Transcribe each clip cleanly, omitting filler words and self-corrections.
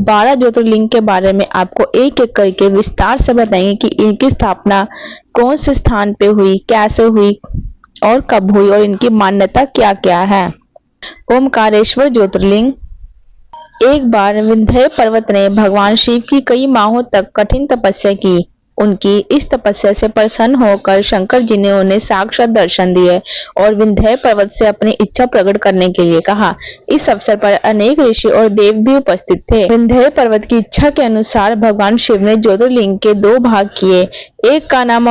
12 ज्योतिर्लिंग के बारे में आपको एक एक करके विस्तार से बताएंगे कि इनकी स्थापना कौन से स्थान पे हुई, कैसे हुई और कब हुई और इनकी मान्यता क्या क्या है। ओमकारेश्वर ज्योतिर्लिंग। एक बार विंध्य पर्वत ने भगवान शिव की कई माहों तक कठिन तपस्या की। उनकी इस तपस्या से प्रसन्न होकर शंकर जी ने उन्हें साक्षात दर्शन दिए और विंध्य पर्वत से अपनी इच्छा प्रकट करने के लिए कहा। इस अवसर पर अनेक ऋषि और देव भी उपस्थित थे। विंध्य पर्वत की इच्छा के अनुसार भगवान शिव ने ज्योतिर्लिंग के 2 भाग किए। एक का नाम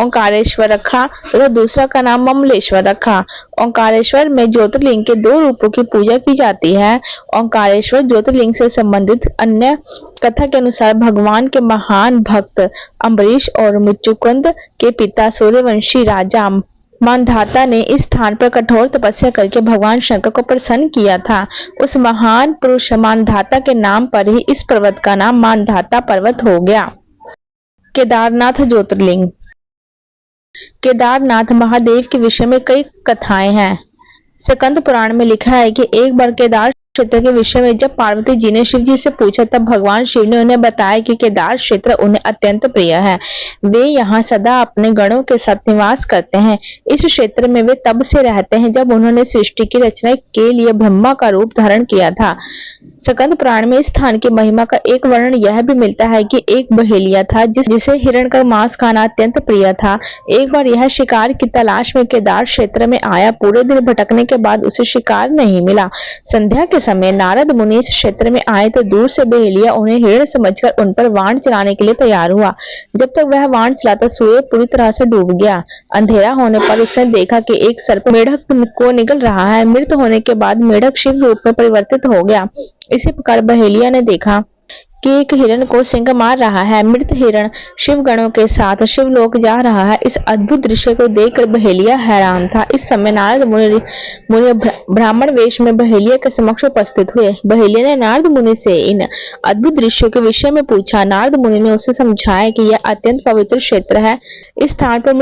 ओंकारेश्वर रखा तथा दूसरा का नाम ममलेश्वर रखा। ओंकारेश्वर में ज्योतिर्लिंग के 2 रूपों की पूजा की जाती है। ओंकारेश्वर ज्योतिर्लिंग से संबंधित अन्य कथा के अनुसार भगवान के महान भक्त अम्बरीश और मुचुकुंद के पिता सूर्यवंशी राजा मानधाता ने इस स्थान पर कठोर तपस्या करके भगवान शंकर को प्रसन्न किया था। उस महान पुरुष मानधाता के नाम पर ही इस पर्वत का नाम मानधाता पर्वत हो गया। केदारनाथ ज्योतिर्लिंग। केदारनाथ महादेव के विषय में कई कथाएं हैं। स्कंद पुराण में लिखा है कि एक बार केदार क्षेत्र के विषय में जब पार्वती जी ने शिव जी से पूछा तब भगवान शिव ने उन्हें बताया कि केदार क्षेत्र उन्हें अत्यंत प्रिय है। वे यहाँ सदा अपने गणों के साथ निवास करते हैं। इस क्षेत्र में वे तब से रहते हैं जब उन्होंने सृष्टि की रचना के लिए ब्रह्मा का रूप धारण किया था। स्कंद पुराण में इस स्थान की महिमा का एक वर्णन यह भी मिलता है कि एक बहेलिया था जिसे हिरण का मांस खाना अत्यंत प्रिय था। एक बार यह शिकार की तलाश में केदार क्षेत्र में आया। पूरे दिन भटकने के बाद उसे शिकार नहीं मिला। संध्या के समय नारद मुनि इस क्षेत्र में आए तो दूर से बहेलिया उन्हें हिरण समझकर उन पर वाण चलाने के लिए तैयार हुआ। जब तक वह वाण चलाता सूर्य पूरी तरह से डूब गया। अंधेरा होने पर उसने देखा कि एक सर्प मेढक को निगल रहा है। मृत होने के बाद मेढक शिव रूप में परिवर्तित हो गया। इसी प्रकार बहेलिया ने देखा कि एक हिरण को सिंह मार रहा है। मृत हिरण शिव गणों के साथ शिवलोक जा रहा है। इस अद्भुत दृश्य को देखकर बहेलिया हैरान था। इस समय नारद मुनि ब्राह्मण वेश में बहेलिया के समक्ष उपस्थित हुए। बहेलिया ने नारद मुनि से इन अद्भुत दृश्यों के विषय में पूछा। नारद मुनि ने उसे समझाया कि यह अत्यंत पवित्र क्षेत्र है। इस स्थान पर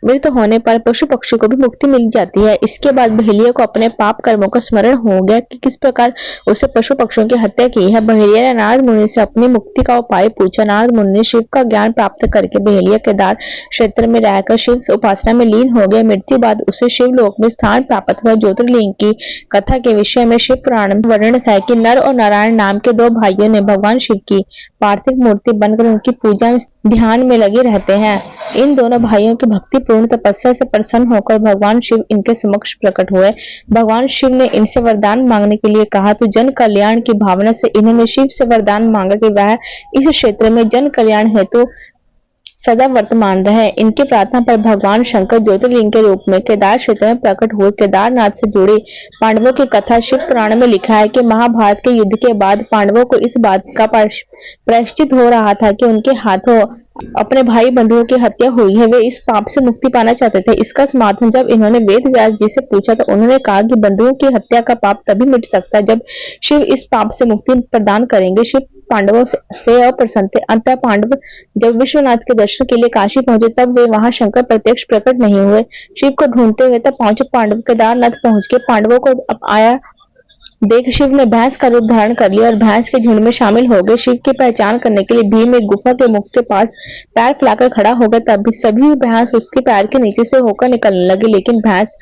मृत होने पर पशु पक्षी को भी मुक्ति मिल जाती है। इसके बाद बहेलिया को अपने पाप कर्मों का स्मरण हो गया कि किस प्रकार उसे पशु पक्षियों की हत्या की है। बहेलिया ने नारद मुनि से अपनी मुक्ति का उपाय पूछा। नारद मुनि ने शिव का ज्ञान प्राप्त करके बहेलिया केदार क्षेत्र में रहकर शिव उपासना में लीन हो गया। मृत्यु बाद उसे शिवलोक में स्थान प्राप्त हुआ। ज्योतिर्लिंग की कथा के विषय में शिव पुराण में वर्णित है कि नर और नारायण नाम के 2 भाइयों ने भगवान शिव की पार्थिव मूर्ति बनकर उनकी पूजा में ध्यान में लगे रहते हैं। इन दोनों भाइयों की भक्ति पूर्ण तपस्या से प्रसन्न होकर भगवान शिव इनके समक्ष प्रकट हुए। भगवान शिव ने इनसे वरदान मांगने के लिए कहा तो जन कल्याण की भावना से इन्होंने शिव से वरदान मांगा कि वह इस क्षेत्र में जन कल्याण हेतु सदा वर्तमान रहे। इनकी प्रार्थना पर भगवान शंकर ज्योतिर्लिंग के रूप में केदार क्षेत्र में प्रकट हुए। केदारनाथ से जुड़ी पांडवों की कथा शिव पुराण में लिखा है कि महाभारत के युद्ध के बाद पांडवों को इस बात का प्रायश्चित हो रहा था कि उनके हाथों अपने भाई बंधुओं की हत्या हुई है। वे इस पाप से मुक्ति पाना चाहते थे। इसका समाधान जब इन्होंने वेद व्यास जी से पूछा तो उन्होंने कहा कि बंधुओं की हत्या का पाप तभी मिट सकता है जब शिव इस पाप से मुक्ति प्रदान करेंगे। शिव पांडवों से अप्रसन्न थे। अंततः पांडव जब विश्वनाथ के दर्शन के लिए काशी पहुंचे तब वे वहां शंकर प्रत्यक्ष प्रकट नहीं हुए। शिव को ढूंढते हुए तब पहुंचे पांडव केदारनाथ पहुंच के पांडवों को आया देख शिव ने भैंस का रूप धारण कर लिया और भैंस के झुंड में शामिल हो गए। शिव की पहचान करने के लिए भीम एक गुफा के मुख के पास पैर फैलाकर खड़ा हो गया। तब सभी भैंस उसके पैर के नीचे से होकर निकलने लगी, लेकिन भैंस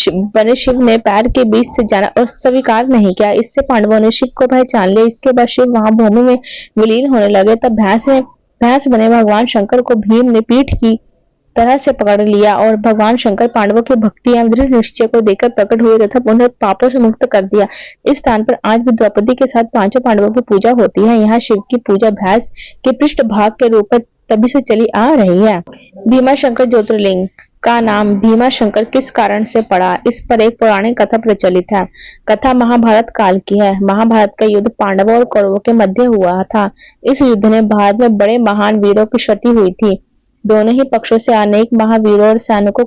बने शिव ने पैर के बीच से जाना अस्वीकार नहीं किया। इससे पांडवों ने शिव को पहचान लिया। इसके बाद शिव वहां भूमि में विलीन होने लगे। तब भैंस बने भगवान शंकर को भीम ने पीठ की तरह से पकड़ लिया और भगवान शंकर पांडवों की भक्ति एवं दृढ़ निश्चय को देखकर प्रकट हुए तथा उन्हें पापों से मुक्त कर दिया। इस स्थान पर आज भी द्रौपदी के साथ 5 पांडवों की पूजा होती है। यहाँ शिव की पूजा भैंस के पृष्ठ भाग के रूप में तभी से चली आ रही है। भीमाशंकर ज्योतिर्लिंग का नाम भीमाशंकर किस कारण से पड़ा, इस पर एक पौराणिक कथा प्रचलित है। कथा महाभारत काल की है। महाभारत का युद्ध पांडवों और कौरवों के मध्य हुआ था। इस युद्ध ने भारत में बड़े महान वीरों की क्षति हुई थी। दोनों ही पक्षों से अनेक महावीरों और सैनिकों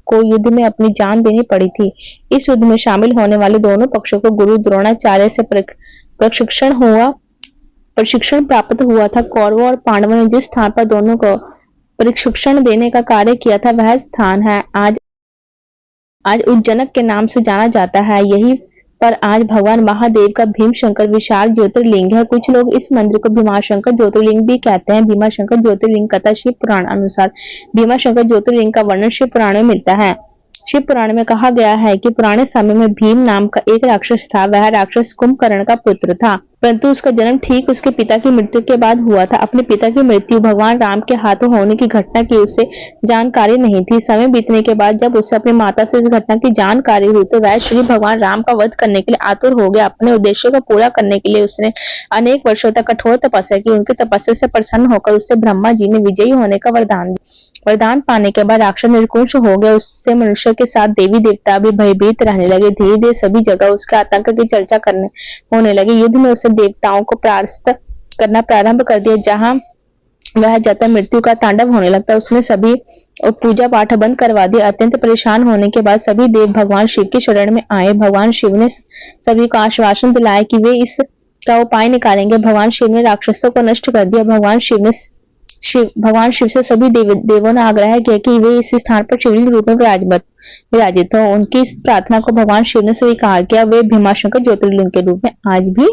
को युद्ध में अपनी जान देनी पड़ी थी। इस युद्ध में शामिल होने वाले दोनों पक्षों को गुरु द्रोणाचार्य से प्रशिक्षण प्राप्त हुआ था। कौरवों और पांडवों ने जिस स्थान पर दोनों को प्रशिक्षण देने का कार्य किया था वह स्थान है आज उज्जनक के नाम से जाना जाता है। यही पर आज भगवान महादेव का भीमशंकर विशाल ज्योतिर्लिंग है। कुछ लोग इस मंदिर को भीमाशंकर ज्योतिर्लिंग भी कहते हैं। भीमाशंकर ज्योतिर्लिंग कथा शिव पुराण अनुसार भीमाशंकर ज्योतिर्लिंग का वर्णन शिव पुराण में मिलता है। शिव पुराण में कहा गया है कि पुराने समय में भीम नाम का एक राक्षस था। वह राक्षस कुंभकर्ण का पुत्र था, परंतु उसका जन्म ठीक उसके पिता की मृत्यु के बाद हुआ था। अपने पिता की मृत्यु भगवान राम के हाथों होने की घटना की उसे जानकारी नहीं थी। समय बीतने के बाद जब उसे अपनी माता से इस घटना की जानकारी हुई तो वह श्री भगवान राम का वध करने के लिए आतुर हो गया। अपने उद्देश्य को पूरा करने के लिए उसने अनेक वर्षों तक कठोर तपस्या की। उनकी तपस्या से प्रसन्न होकर उससे ब्रह्मा जी ने विजयी होने का वरदान पाने के बाद राक्षस निर्कुंश हो गया। उससे मनुष्य के साथ देवी देवता भी भयभीत रहने लगे। धीरे धीरे सभी जगह उसके आतंक की चर्चा होने लगी। युद्ध में उसने देवताओं को परास्त करना प्रारंभ कर दिया। जहां वह जाता मृत्यु का तांडव होने लगता। उसने सभी पूजा पाठ बंद करवा दिया। अत्यंत परेशान होने के बाद सभी देव भगवान शिव की शरण में आए। भगवान शिव ने सभी को आश्वासन दिलाया कि वे इसका उपाय निकालेंगे। भगवान शिव ने राक्षसों को नष्ट कर दिया। भगवान शिव से सभी देवों ने आग्रह किया कि वे इस स्थान पर शिवलिंग रूप में विराजित हो। उनकी इस प्रार्थना को भगवान शिव ने स्वीकार किया। वे भीमाशंकर ज्योतिर्लिंग के रूप में आज भी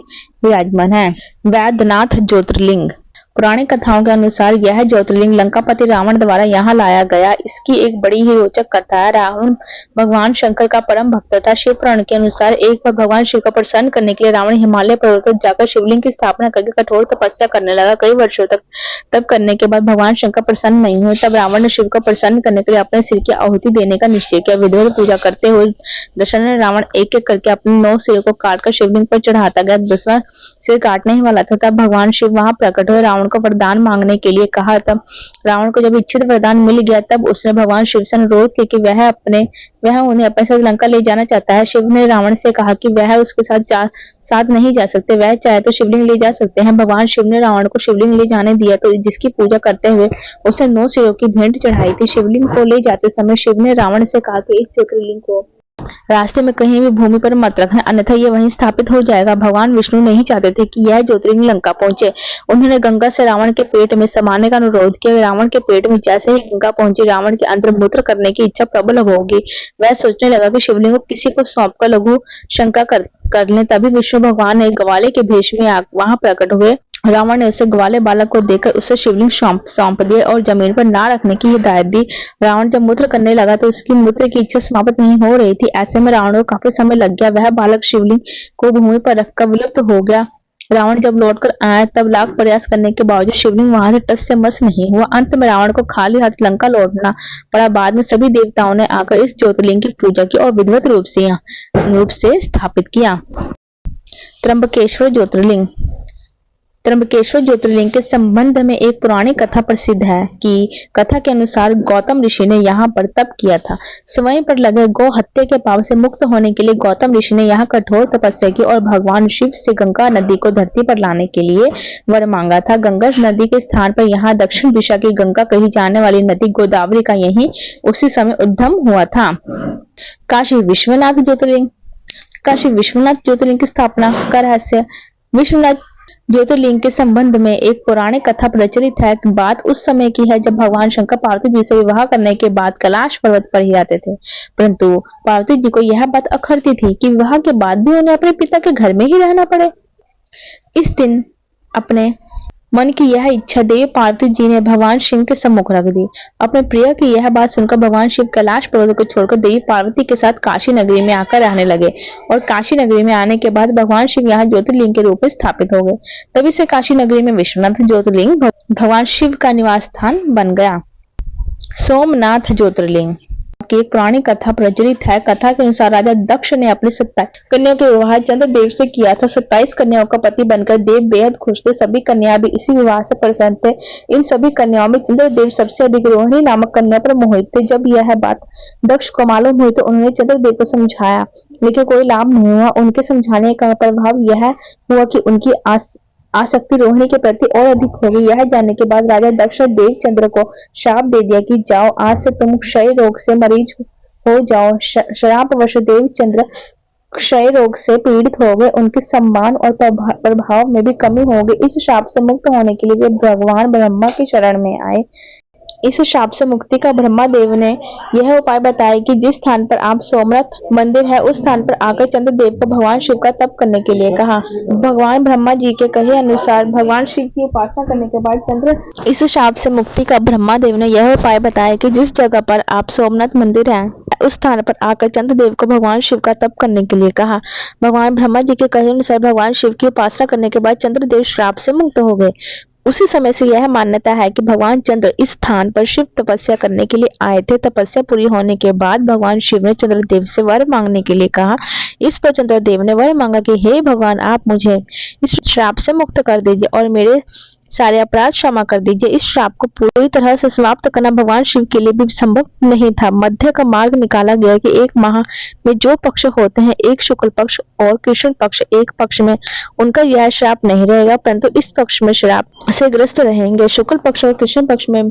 विराजमान है। वैद्यनाथ ज्योतिर्लिंग पुरानी कथाओं के अनुसार यह ज्योतिर्लिंग लंकापति रावण द्वारा यहाँ लाया गया। इसकी एक बड़ी ही रोचक कथा है। रावण भगवान शंकर का परम भक्त था। शिव पुराण के अनुसार एक बार भगवान शिव को प्रसन्न करने के लिए रावण हिमालय पर्वत पर जाकर शिवलिंग की स्थापना करके कठोर तपस्या करने लगा। कई वर्षों तक तप करने के बाद भगवान शंकर प्रसन्न नहीं हुए। तब रावण ने शिव को प्रसन्न करने के लिए अपने सिर की आहुति देने का निश्चय किया। विधिवत पूजा करते हुए दशरथ रावण एक एक करके अपने 9 सिरों को काटकर शिवलिंग पर चढ़ाता गया। 10वां सिर काटने ही वाला था तब भगवान शिव वहां प्रकट हुए। रावण को वरदान मांगने के लिए कहा। तब रावण को जब इच्छित वरदान मिल गया तब उसने भगवान शिव से अनुरोध किया कि वह उन्हें अपने साथ लंका ले जाना चाहता है। शिव ने रावण से कहा कि वह उसके साथ नहीं जा सकते। वह चाहे तो शिवलिंग ले जा सकते हैं। भगवान शिव ने रावण को शिवलिंग ले जाने दिया तो जिसकी पूजा करते हुए उसने 9 सिरों की भेंट चढ़ाई थी। शिवलिंग को ले जाते समय शिव ने रावण से कहा कि इस ज्योतिर्लिंग को रास्ते में कहीं भी भूमि पर मत रखना, अन्यथा यह वहीं स्थापित हो जाएगा। भगवान विष्णु नहीं चाहते थे कि यह ज्योतिर्लिंग लंका पहुंचे। उन्होंने गंगा से रावण के पेट में समाने का अनुरोध किया। रावण के पेट में जैसे ही गंगा पहुंची रावण के अंदर मूत्र करने की इच्छा प्रबल होगी। वह सोचने लगा कि शिवलिंग को किसी को सौंपकर लघु शंका कर लें। तभी विष्णु भगवान एक ग्वाले के भेष में वहां प्रकट हुए। रावण ने उसे ग्वाले बालक को देकर उसे शिवलिंग सौंप दिया और जमीन पर ना रखने की हिदायत दी। रावण जब मूत्र करने लगा तो उसकी मूत्र की इच्छा समाप्त नहीं हो रही थी। ऐसे में रावण को काफी समय लग गया। वह बालक शिवलिंग को भूमि पर रखकर विलुप्त हो गया। रावण जब लौटकर आया तब लाख प्रयास करने के बावजूद शिवलिंग वहां से टस से मस नहीं हुआ। अंत में रावण को खाली हाथ लंका लौटना पड़ा। बाद में सभी देवताओं ने आकर इस ज्योतिर्लिंग की पूजा की और विधिवत रूप से स्थापित किया। त्र्यंबकेश्वर ज्योतिर्लिंग त्र्यंबकेश्वर ज्योतिर्लिंग के संबंध में एक पुरानी कथा प्रसिद्ध है कि कथा के अनुसार गौतम ऋषि ने यहाँ पर तप किया था। स्वयं पर लगे गौ हत्या के पाप से मुक्त होने के लिए गौतम ऋषि ने यहाँ कठोर तपस्या की और भगवान शिव से गंगा नदी को धरती पर लाने के लिए वर मांगा था। गंगा नदी के स्थान पर यहाँ दक्षिण दिशा की गंगा कही जाने वाली नदी गोदावरी का यही उसी समय उद्गम हुआ था। काशी विश्वनाथ ज्योतिर्लिंग की स्थापना का रहस्य। विश्वनाथ ज्योतिर्लिंग के संबंध में एक पौराणिक कथा प्रचलित है। बात उस समय की है जब भगवान शंकर पार्वती जी से विवाह करने के बाद कैलाश पर्वत पर ही आते थे, परंतु पार्वती जी को यह बात अखरती थी कि विवाह के बाद भी उन्हें अपने पिता के घर में ही रहना पड़े। इस दिन अपने मन की यह इच्छा देवी पार्वती जी ने भगवान शिव के सम्मुख रख दी। अपने प्रिय की यह बात सुनकर भगवान शिव कैलाश पर्वत को छोड़कर देवी पार्वती के साथ काशी नगरी में आकर रहने लगे और काशी नगरी में आने के बाद भगवान शिव यहाँ ज्योतिर्लिंग के रूप में स्थापित हो गए। तभी से काशी नगरी में विश्वनाथ ज्योतिर्लिंग भगवान शिव का निवास स्थान बन गया। सोमनाथ ज्योतिर्लिंग की एक पुरानी कथा प्रचलित है। कथा के अनुसार राजा दक्ष ने अपनी 27 कन्याओं के विवाह चंद्रदेव से किया था। 27 कन्याओं का पति बनकर देव बेहद खुश थे। सभी कन्या भी इसी विवाह से प्रसन्न थे। इन सभी कन्याओं में चंद्रदेव सबसे अधिक रोहिणी नामक कन्या पर मोहित थे। जब यह बात दक्ष को मालूम हुई तो उन्होंने चंद्रदेव को समझाया, लेकिन कोई लाभ नहीं हुआ। उनके समझाने का प्रभाव यह हुआ कि उनकी आसक्ति रोहिणी के प्रति और अधिक हो गई। यह जानने के बाद राजा दक्ष ने देव चंद्र को शाप दे दिया कि जाओ, आज से तुम क्षय रोग से मरीज हो जाओ। श्रापवश देव चंद्र क्षय रोग से पीड़ित हो गए। उनके सम्मान और प्रभाव में भी कमी हो गई। इस शाप से मुक्त होने के लिए वे भगवान ब्रह्मा की शरण में आए। इस शाप से मुक्ति का ब्रह्मदेव ने यह उपाय बताया कि जिस स्थान पर आप सोमनाथ मंदिर है उस स्थान पर आकर चंद्रदेव को भगवान शिव का तप करने के लिए कहा। भगवान ब्रह्मा जी के कहे अनुसार भगवान शिव की उपासना करने के बाद इस शाप से मुक्ति का ब्रह्मदेव ने यह उपाय बताया कि जिस जगह पर आप सोमनाथ मंदिर है उस स्थान पर आकर चंद्रदेव को भगवान शिव का तप करने के लिए कहा। भगवान ब्रह्मा जी के कहे अनुसार भगवान शिव की उपासना करने के बाद चंद्रदेव श्राप से मुक्त हो गए। उसी समय से यह मान्यता है कि भगवान चंद्र इस स्थान पर शिव तपस्या करने के लिए आए थे। तपस्या पूरी होने के बाद भगवान शिव ने चंद्रदेव से वर मांगने के लिए कहा। इस पर चंद्रदेव ने वर मांगा कि हे भगवान, आप मुझे इस श्राप से मुक्त कर दीजिए और मेरे सारे अपराध क्षमा कर दीजिए। इस श्राप को पूरी तरह से समाप्त करना भगवान शिव के लिए भी संभव नहीं था। मध्य का मार्ग निकाला गया कि एक माह में जो पक्ष होते हैं, एक शुक्ल पक्ष और कृष्ण पक्ष, एक पक्ष में उनका यह श्राप नहीं रहेगा, परंतु इस पक्ष में श्राप से ग्रस्त रहेंगे। शुक्ल पक्ष और कृष्ण पक्ष में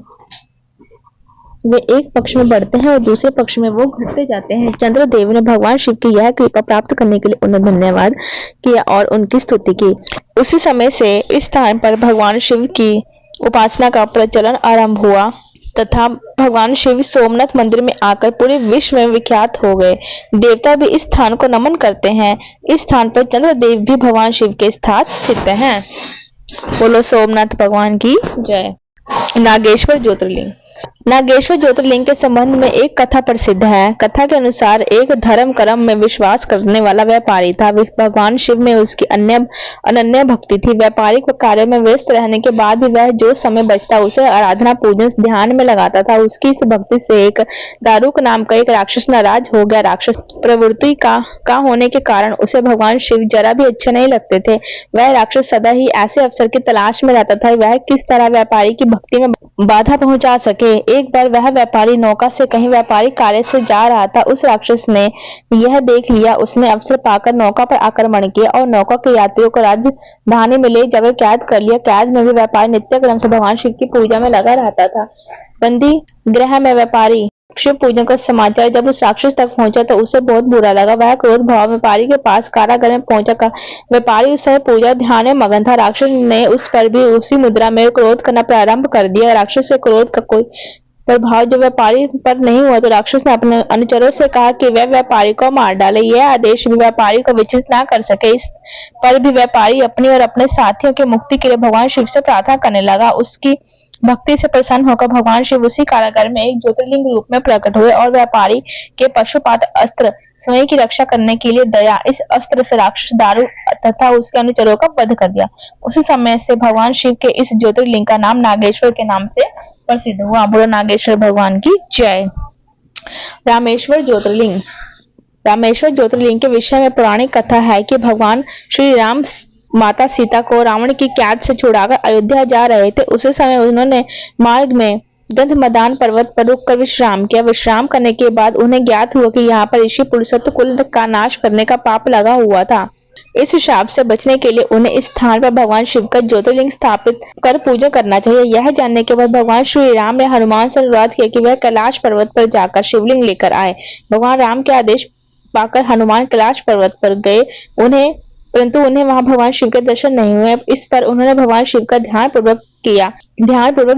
वे एक पक्ष में बढ़ते हैं और दूसरे पक्ष में वो घटते जाते हैं। चंद्रदेव ने भगवान शिव की यह कृपा प्राप्त करने के लिए उन्हें धन्यवाद किया और उनकी स्तुति की। उसी समय से इस स्थान पर भगवान शिव की उपासना का प्रचलन आरंभ हुआ तथा भगवान शिव सोमनाथ मंदिर में आकर पूरे विश्व में विख्यात हो गए। देवता भी इस स्थान को नमन करते हैं। इस स्थान पर चंद्रदेव भी भगवान शिव के साथ स्थित हैं। बोलो सोमनाथ भगवान की जय। नागेश्वर ज्योतिर्लिंग। नागेश्वर ज्योतिर्लिंग के संबंध में एक कथा प्रसिद्ध है। कथा के अनुसार एक धर्म कर्म में विश्वास करने वाला व्यापारी था। भगवान शिव में उसकी अनन्य भक्ति थी। व्यापारिक कार्य में व्यस्त रहने के बाद भी वह जो समय बचता उसे आराधना पूजन ध्यान में लगाता था। उसकी इस भक्ति से एक दारुक नाम का एक राक्षस नाराज हो गया। राक्षस प्रवृत्ति का होने के कारण उसे भगवान शिव जरा भी अच्छे नहीं लगते थे। वह राक्षस सदा ही ऐसे अवसर की तलाश में रहता था वह किस तरह व्यापारी की भक्ति में बाधा पहुंचा सके। एक बार वह व्यापारी नौका से कहीं व्यापारिक कार्य से जा रहा था। उस राक्षस ने यह देख लिया। उसने अवसर पाकर नौका पर आक्रमण किया और नौका के यात्रियों को राजधानी में ले जाकर कैद कर लिया। कैद में भी व्यापारी नित्य क्रम से भगवान शिव की पूजा में लगा रहता था। बंदी गृह में व्यापारी शिव पूजन का समाचार जब उस राक्षस तक पहुंचा तो उसे बहुत बुरा लगा। वह क्रोध भाव व्यापारी के पास कारागार में पहुंचा। व्यापारी उस समय पूजा ध्यान में मगन था। राक्षस ने उस पर भी उसी मुद्रा में क्रोध करना प्रारंभ कर दिया। राक्षस से क्रोध का कोई प्रभाव जब व्यापारी पर नहीं हुआ तो राक्षस ने अपने अनुचरों से कहा कि वह व्यापारी को मार डाले। यह आदेश भी व्यापारी को विचलित ना कर सके। इस पर भी व्यापारी अपनी और अपने साथियों के मुक्ति के लिए भगवान शिव से प्रार्थना करने लगा। उसकी भक्ति से प्रसन्न होकर भगवान शिव उसी कारागार में एक ज्योतिर्लिंग रूप में प्रकट हुए और व्यापारी के पशुपात अस्त्र स्वयं की रक्षा करने के लिए दया इस अस्त्र से राक्षस दारू तथा उसके अनुचरों का वध कर दिया। उसी समय से भगवान शिव के इस ज्योतिर्लिंग का नाम नागेश्वर के नाम से प्रसिद्ध हुआ। बोलो नागेश्वर भगवान की जय। रामेश्वर ज्योतिर्लिंग। रामेश्वर ज्योतिर्लिंग के विषय में पौराणिक कथा है कि भगवान श्री राम माता सीता को रावण की कैद से छुड़ाकर अयोध्या जा रहे थे। उसी समय उन्होंने मार्ग में गंधमदान पर्वत पर रुककर विश्राम किया। विश्राम करने के बाद उन्हें ज्ञात हुआ कि यहाँ पर ऋषि पुरुषोत्तम कुल का नाश करने का पाप लगा हुआ था। इस शाप से बचने के लिए उन्हें इस स्थान पर भगवान शिव का ज्योतिर्लिंग स्थापित कर पूजा करना चाहिए। यह जानने के बाद भगवान श्री राम ने हनुमान से अनुरोध किया कि वह कैलाश पर्वत पर जाकर शिवलिंग लेकर आए। भगवान राम के आदेश पाकर हनुमान कैलाश पर्वत पर गए परंतु उन्हें वहां भगवान शिव के दर्शन नहीं हुए। इस पर उन्होंने भगवान शिव का ध्यान पूर्वक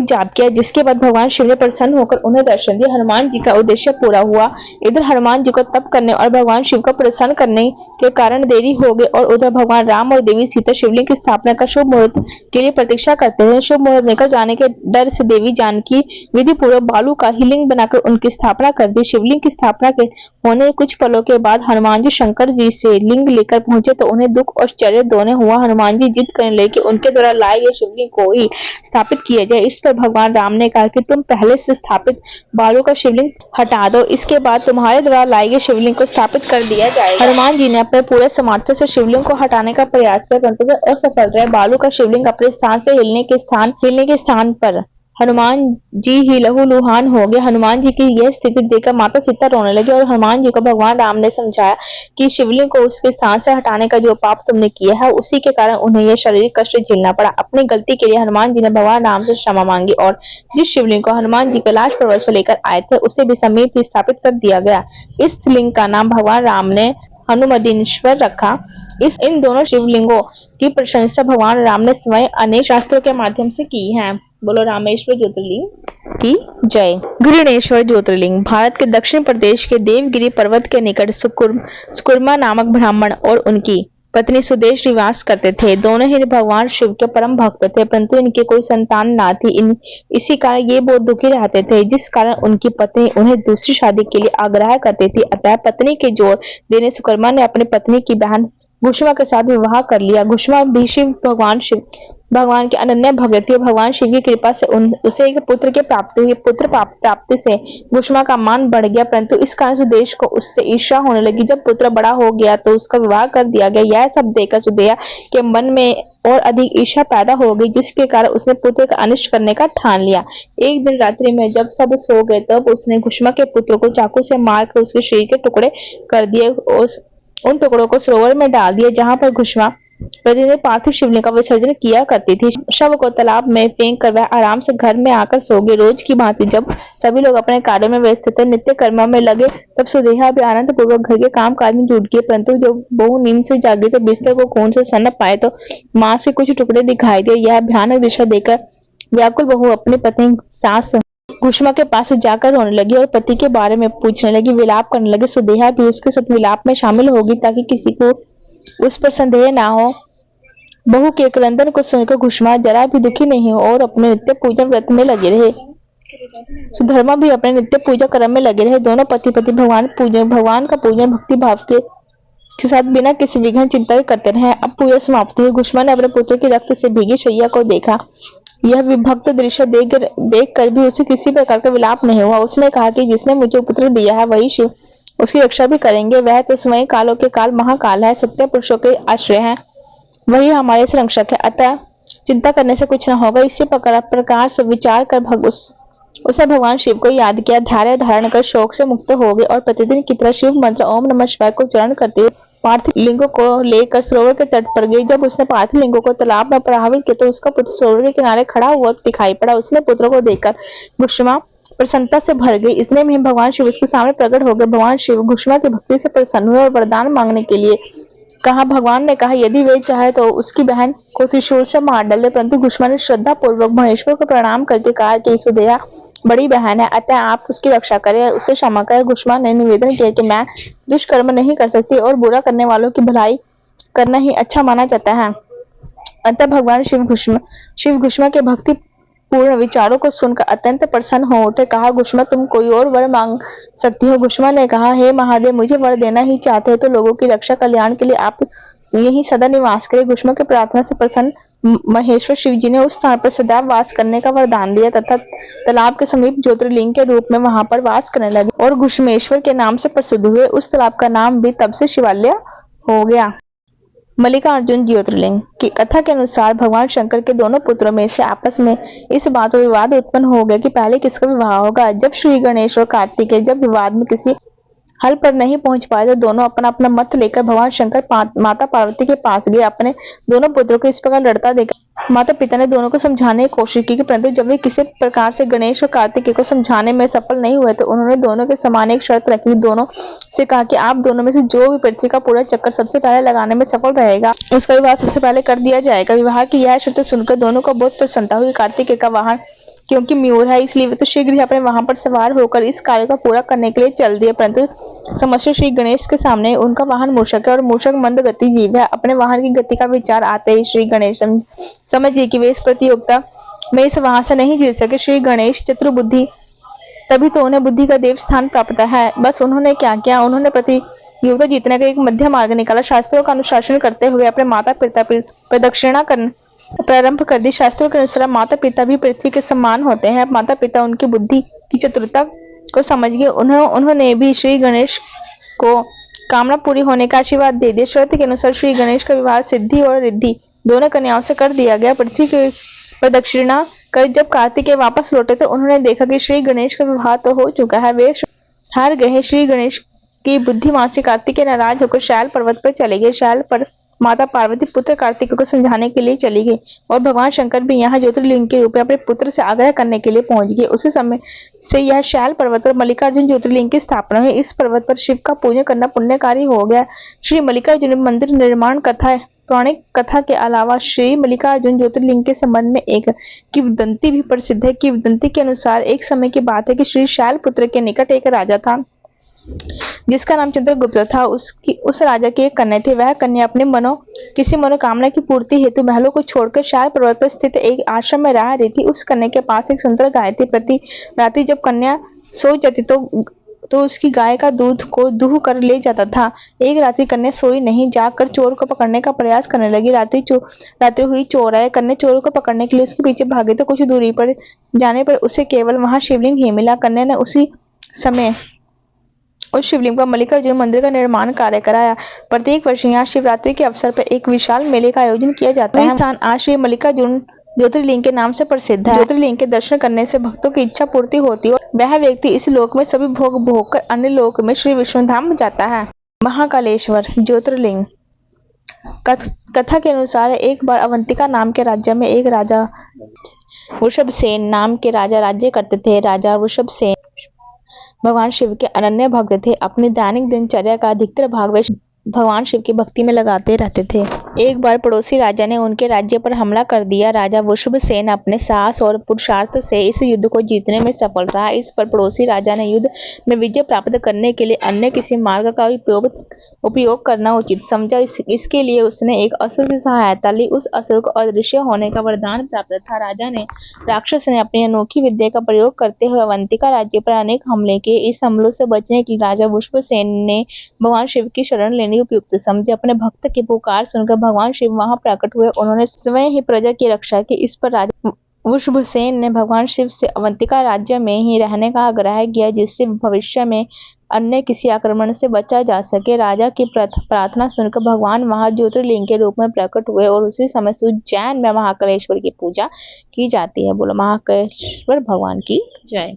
जाप किया, जिसके बाद भगवान शिव ने प्रसन्न होकर उन्हें दर्शन दिया। हनुमान जी का उद्देश्य पूरा हुआ। इधर हनुमान जी को तप करने और भगवान शिव को प्रसन्न करने के कारण देरी हो गई और उधर भगवान राम और देवी सीता शिवलिंग की स्थापना का शुभ मुहूर्त के लिए प्रतीक्षा करते हैं। शुभ मुहूर्त निकल जाने के डर से देवी जानकी विधि पूर्वक बालू का ही लिंग बनाकर उनकी स्थापना कर दी। शिवलिंग की स्थापना के होने कुछ पलों के बाद हनुमान जी शंकर जी से लिंग लेकर पहुंचे तो उन्हें दुख और आश्चर्य दोनों हुआ। हनुमान जी जिद करने लगे कि उनके द्वारा लाए गए शिवलिंग को ही स्थापित किया जाए। इस पर भगवान राम ने कहा कि तुम पहले से स्थापित बालू का शिवलिंग हटा दो, इसके बाद तुम्हारे द्वारा लाए गए शिवलिंग को स्थापित कर दिया जाएगा। हनुमान जी ने अपने पूरे सामर्थ्य से शिवलिंग को हटाने का प्रयास किया परंतु वह असफल रहे। बालू का शिवलिंग अपने स्थान से हिलने के स्थान पर हनुमान जी ही लहूलुहान हो गए। हनुमान जी की यह स्थिति देखकर माता सीता रोने लगी और हनुमान जी को भगवान राम ने समझाया कि शिवलिंग को उसके स्थान से हटाने का जो पाप तुमने किया है उसी के कारण उन्हें यह शारीरिक कष्ट झेलना पड़ा। अपनी गलती के लिए हनुमान जी ने भगवान राम से क्षमा मांगी और जिस शिवलिंग को हनुमान जी कैलाश पर्वत से लेकर आए थे उसे भी समीप ही स्थापित कर दिया गया। इस लिंग का नाम भगवान राम ने हनुमदीश्वर रखा। इन दोनों शिवलिंगों की प्रशंसा भगवान राम ने स्वयं अनेक शास्त्रों के माध्यम से की है। बोलो रामेश्वर ज्योतिर्लिंग की जय। घृणेश्वर ज्योतिर्लिंग भारत के दक्षिण प्रदेश के देवगिरी पर्वत के निकट सुकुर्मा नामक ब्राह्मण और उनकी पत्नी सुदेश निवास करते थे। दोनों ही भगवान शिव के परम भक्त थे, परंतु इनके कोई संतान ना थी। इसी कारण ये बहुत दुखी रहते थे, जिस कारण उनकी पत्नी उन्हें दूसरी शादी के लिए आग्रह करती थी। अतः पत्नी के जोर देने सुकर्मा ने अपनी पत्नी की बहन घुष्मा के साथ विवाह कर लिया। घुष्मा भी भगवान के अनन्य भक्त थी। भगवान शिव की कृपा से उसे एक पुत्र की प्राप्ति हुई। पुत्र प्राप्ति से घुष्मा का मान बढ़ गया, परंतु इस कारण सुदेश को उससे ईर्ष्या होने लगी। जब पुत्र बड़ा हो गया तो उसका विवाह कर दिया गया। यह सब देखकर सुदेया के मन में और अधिक ईर्ष्या पैदा हो गई, जिसके कारण उसने पुत्र का अनिष्ट करने का ठान लिया। एक दिन रात्रि में जब सब सो गए तब उसने घुष्मा के पुत्र को चाकू से मारकर उसके शरीर के टुकड़े कर दिए और उन टुकड़ों को सरोवर में डाल दिया, जहां पर घुष्मा प्रतिदिन पार्थिव शिवलिंग का विसर्जन किया करती थी। शव को तालाब में फेंक कर वह आराम से घर में आकर सो गई। रोज की भांति जब सभी लोग अपने कार्य में व्यस्त थे, नित्य कर्म में लगे, तब सुदेहा भी आनंद पूर्वक घर के काम काज में जुट गई। परंतु जब बहू नींद से जागी तो बिस्तर को खून से सनप पाए तो मां से कुछ टुकड़े दिखाई दिए। यह भयानक दिशा देकर व्याकुल बहू अपनी पत्नी सास घुष्मा के पास जाकर रोने लगी और पति के बारे में पूछने लगी, विलाप करने लगी। सुदेहा भी उसके साथ विलाप में शामिल होगी ताकि किसी को उस पर संदेह ना हो। बहू के क्रंदन को सुनकर घुष्मा जरा भी दुखी नहीं हो और अपने नित्य पूजन व्रत में लगे रहे। सुधर्मा भी अपने नित्य पूजा कर्म में लगे रहे। दोनों पति भगवान का पूजन भक्ति भाव के साथ बिना किसी विघ्न चिंता करते रहे। अब पूजा समाप्त हुई। घुष्मा ने अपने पुत्र की रक्त से भीगी शैया को देखा। यह विभक्त दृश्य देख कर भी उसे किसी प्रकार का विलाप नहीं हुआ। उसने कहा कि जिसने मुझे पुत्र दिया है वही शिव उसकी रक्षा भी करेंगे। वह तो स्वयं कालों के काल महाकाल है, सत्य पुरुषों के आश्रय है, वही हमारे संरक्षक है। अतः चिंता करने से कुछ न होगा। इसी प्रकार से विचार कर उसे भगवान शिव को याद किया, धैर्य धारण कर शोक से मुक्त हो गए और प्रतिदिन की तरह शिव मंत्र ओम नमः शिवाय को उच्चारण करते हुए पार्थिव लिंगों को लेकर सरोवर के तट पर गई। जब उसने पार्थिव लिंगों को तालाब में प्रवाहित किया तो उसका पुत्र सरोवर के किनारे खड़ा हुआ दिखाई पड़ा। उसने पुत्र को देखकर घुष्मा प्रसन्नता से भर गई। इतने में भगवान शिव उसके सामने प्रकट हो गए। भगवान शिव घुष्मा की भक्ति से प्रसन्न हुए और वरदान मांगने के लिए कहा। भगवान ने कहा यदि वे चाहे तो उसकी बहन को त्रिशूल से मार डाले, परंतु घुष्मा ने श्रद्धा पूर्वक महेश्वर को प्रणाम करके कहा कि सुदेहा बड़ी बहन है, अतः आप उसकी रक्षा करें, उससे क्षमा करें। घुष्मा ने निवेदन किया कि मैं दुष्कर्म नहीं कर सकती और बुरा करने वालों की भलाई करना ही अच्छा माना जाता है। अतः भगवान शिव घुष्मा के भक्ति पूर्ण विचारों को सुनकर अत्यंत प्रसन्न हो उठे। कहा, घुष्मा तुम कोई और वर मांग सकती हो। घुष्मा ने कहा, हे महादेव, मुझे वर देना ही चाहते हो तो लोगों की रक्षा कल्याण के लिए आप यही सदा निवास करें। घुष्मा की प्रार्थना से प्रसन्न महेश्वर शिव जी ने उस स्थान पर सदैव वास करने का वरदान दिया तथा तालाब के समीप ज्योतिर्लिंग के रूप में वहां पर वास करने लगे और घुष्मेश्वर के नाम से प्रसिद्ध हुए। उस तालाब का नाम भी तब से शिवालय हो गया। मल्लिकार्जुन ज्योतिर्लिंग की कथा के अनुसार भगवान शंकर के दोनों पुत्रों में से आपस में इस बात पर विवाद उत्पन्न हो गया कि पहले किसका विवाह होगा। जब श्री गणेश और कार्तिकेय जब विवाद में किसी हल पर नहीं पहुंच पाए तो दोनों अपना अपना मत लेकर भगवान शंकर माता पार्वती के पास गए। अपने दोनों पुत्रों को इस प्रकार लड़ता देखा माता पिता ने दोनों को समझाने की कोशिश की, परंतु जब वे किसी प्रकार से गणेश और कार्तिकेय को समझाने में सफल नहीं हुए तो उन्होंने दोनों के समान एक शर्त रखी। दोनों से कहा कि आप दोनों में से जो भी पृथ्वी का पूरा चक्कर सबसे पहले लगाने में सफल रहेगा उसका विवाह सबसे पहले कर दिया जाएगा। विवाह की यह शर्त सुनकर दोनों को बहुत प्रसन्नता हुई। कार्तिकेय का वाहन क्योंकि मयूर है इसलिए वे तो शीघ्र ही अपने वहां पर सवार होकर इस कार्य को पूरा करने के लिए चल दिए, परंतु समस्या श्री गणेश के सामने उनका वाहन मूषक है और मूषक मंद गति जीव है। अपने वाहन की गति का विचार आते ही श्री गणेश समझिए कि वे इस प्रतियोगिता में इस वाहन से नहीं जीत सके। श्री गणेश चतुर्बुद्धि, तभी तो उन्हें बुद्धि का देव स्थान प्राप्त है। बस उन्होंने क्या किया, उन्होंने प्रतियोगिता जीतने का एक मध्य मार्ग निकाला। शास्त्रों का अनुशासन करते हुए अपने माता पिता प्रदक्षिणा करना प्रारंभ कर दी। शास्त्रों के अनुसार माता पिता भी पृथ्वी के समान होते हैं। माता पिता उनकी बुद्धि की चतुरता को समझ गए। उन्होंने भी श्री गणेश को कामना पूरी होने का आशीर्वाद दे दिया। शर्त के अनुसार श्री गणेश का विवाह सिद्धि और रिद्धि दोनों कन्याओं से कर दिया गया। पृथ्वी की प्रदक्षिणा कर जब कार्तिकेय वापस लौटे तो उन्होंने देखा कि श्री गणेश का विवाह तो हो चुका है, वे हार गए। श्री गणेश की बुद्धिमान से कार्तिकेय नाराज होकर शैल पर्वत पर चले गए। शैल पर माता पार्वती पुत्र कार्तिकेय को समझाने के लिए चली गई और भगवान शंकर भी यहाँ ज्योतिर्लिंग के रूप में अपने पुत्र से आग्रह करने के लिए पहुंच गए। उसी समय से यह शैल पर्वत पर मल्लिकार्जुन ज्योतिर्लिंग की स्थापना हुई। इस पर्वत पर शिव का पूजन करना पुण्यकारी हो गया। श्री मल्लिकार्जुन मंदिर निर्माण कथा पौराणिक कथा के अलावा श्री मल्लिकार्जुन ज्योतिर्लिंग के संबंध में एक किंवदंती भी प्रसिद्ध है। किंवदंती के अनुसार एक समय की बात है कि श्री शैलपुत्र के निकट एक राजा था जिसका नाम चंद्रगुप्त था। उस राजा की एक कन्या थी। वह कन्या अपने किसी मनोकामना की पूर्ति हेतु महलों को छोड़कर शैल पर्वत पर स्थित एक आश्रम में रह रही थी। उस कन्या के पास एक सुंदर गाय थी। प्रति रात्रि जब कन्या सो जाती तो उसकी गाय का दूध को दूह कर ले जाता था। एक रात्रि कन्या सोई नहीं, जाकर चोर को पकड़ने का प्रयास करने लगी। रात्रि हुई, चोर आए। कन्या चोर को पकड़ने के लिए उसके पीछे भागी तो कुछ दूरी पर जाने पर उसे केवल वहां शिवलिंग ही मिला। कन्या ने उसी समय उस शिवलिंग पर मल्लिकार्जुन मंदिर का निर्माण कार्य कराया। प्रत्येक वर्ष यहाँ शिवरात्रि के अवसर पर एक विशाल मेले का आयोजन किया जाता है। स्थान आज श्री मल्लिकार्जुन ज्योतिर्लिंग के नाम से प्रसिद्ध है। ज्योतिर्लिंग के दर्शन करने से भक्तों की इच्छा पूर्ति होती है और वह व्यक्ति इस लोक में सभी भोग भोगकर अन्य लोक में श्री विष्णु धाम जाता है। महाकालेश्वर ज्योतिर्लिंग कथा के अनुसार एक बार अवंतिका नाम के राज्य में एक राजा वृषभसेन नाम के राजा राज्य करते थे। राजा वृषभसेन भगवान शिव के अनन्य भक्त थे। अपनी दैनिक दिनचर्या का अधिकतर भाग वे भगवान शिव की भक्ति में लगाते रहते थे। एक बार पड़ोसी राजा ने उनके राज्य पर हमला कर दिया। राजा वृषभसेन अपने साहस और पुरुषार्थ से इस युद्ध को जीतने में सफल रहा। इस पर पड़ोसी राजा ने युद्ध में विजय प्राप्त करने के लिए अन्य किसी मार्ग का उपयोग करना उचित समझा। इसके लिए उसने एक असुर की सहायता ली। उस असुर को अदृश्य होने का वरदान प्राप्त था। राक्षस ने अपनी अनोखी विद्या का प्रयोग करते हुए अवंतिका राज्य पर अनेक हमले किए। इस हमलों से बचने के लिए राजा वृषभसेन ने भगवान शिव की शरण लेनी उपयुक्त समझे। अपने भक्त की पुकार सुनकर भगवान शिव वहां प्रकट हुए। उन्होंने स्वयं ही प्रजा की रक्षा की। इस पर राजा वृषभसेन ने भगवान शिव से अवंतिका राज्य में ही रहने का आग्रह किया, जिससे भविष्य में अन्य किसी आक्रमण से बचा जा सके। राजा की प्रार्थना सुनकर भगवान वहां ज्योतिर्लिंग के रूप में प्रकट हुए और उसी समय से उज्जैन में महाकालेश्वर की पूजा की जाती है। बोलो महाकालेश्वर भगवान की जय।